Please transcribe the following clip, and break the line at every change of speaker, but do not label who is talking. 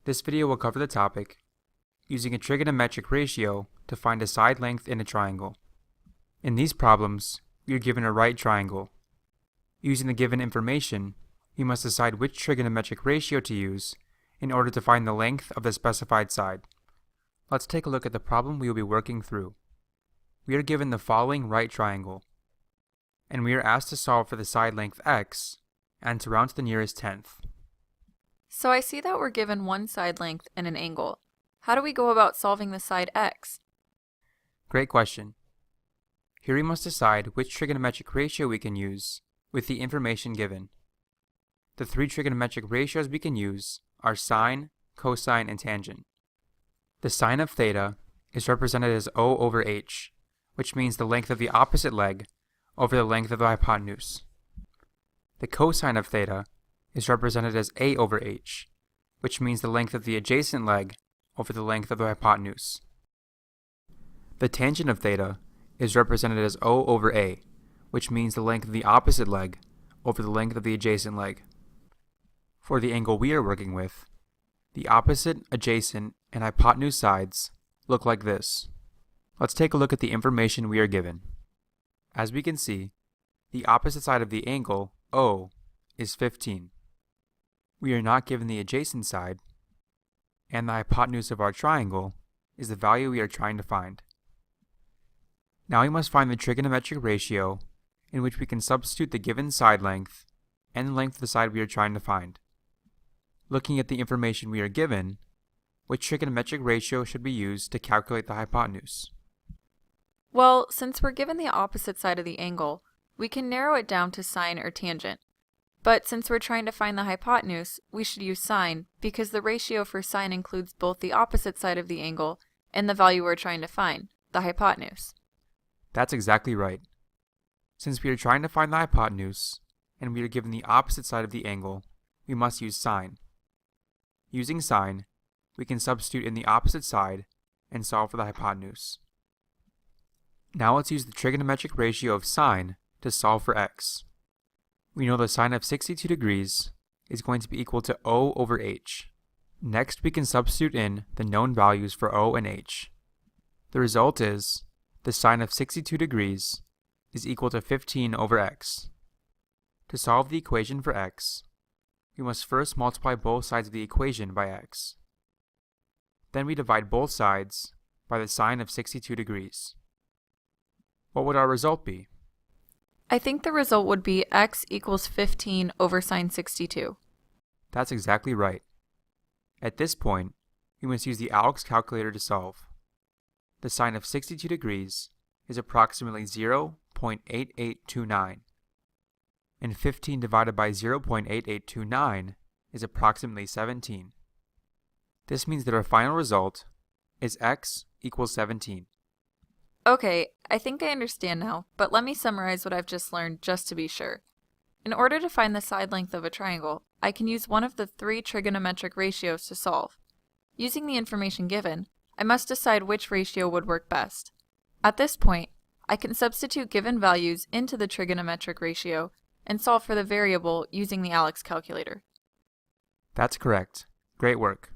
This video will cover the topic, using a trigonometric ratio to find a side length in a triangle. In these problems, we are given a right triangle. Using the given information, we must decide which trigonometric ratio to use in order to find the length of the specified side. Let's take a look at the problem we will be working through. We are given the following right triangle, and we are asked to solve for the side length x and to round to the nearest tenth.
So I see that we're given one side length and an angle. How do we go about solving the side x?
Great question. Here we must decide which trigonometric ratio we can use with the information given. The three trigonometric ratios we can use are sine, cosine, and tangent. The sine of theta is represented as O over h, which means the length of the opposite leg over the length of the hypotenuse. The cosine of theta is represented as A over h, which means the length of the adjacent leg over the length of the hypotenuse. The tangent of theta is represented as O over A, which means the length of the opposite leg over the length of the adjacent leg. For the angle we are working with, the opposite, adjacent, and hypotenuse sides look like this. Let's take a look at the information we are given. As we can see, the opposite side of the angle, O, is 15. We are not given the adjacent side, and the hypotenuse of our triangle is the value we are trying to find. Now we must find the trigonometric ratio in which we can substitute the given side length and the length of the side we are trying to find. Looking at the information we are given, which trigonometric ratio should be used to calculate the hypotenuse?
Well, since we're given the opposite side of the angle, we can narrow it down to sine or tangent. But since we're trying to find the hypotenuse, we should use sine because the ratio for sine includes both the opposite side of the angle and the value we're trying to find, the hypotenuse.
That's exactly right. Since we are trying to find the hypotenuse, and we are given the opposite side of the angle, we must use sine. Using sine, we can substitute in the opposite side and solve for the hypotenuse. Now let's use the trigonometric ratio of sine to solve for x. We know the sine of 62 degrees is going to be equal to O over h. Next, we can substitute in the known values for O and h. The result is the sine of 62 degrees is equal to 15 over x. To solve the equation for x, we must first multiply both sides of the equation by x. Then we divide both sides by the sine of 62 degrees. What would our result be?
I think the result would be x equals 15 over sine 62.
That's exactly right. At this point, we must use the ALEKS calculator to solve. The sine of 62 degrees is approximately 0.8829, and 15 divided by 0.8829 is approximately 17. This means that our final result is x equals 17.
Okay, I think I understand now, but let me summarize what I've just learned just to be sure. In order to find the side length of a triangle, I can use one of the three trigonometric ratios to solve. Using the information given, I must decide which ratio would work best. At this point, I can substitute given values into the trigonometric ratio and solve for the variable using the ALEKS calculator.
That's correct. Great work.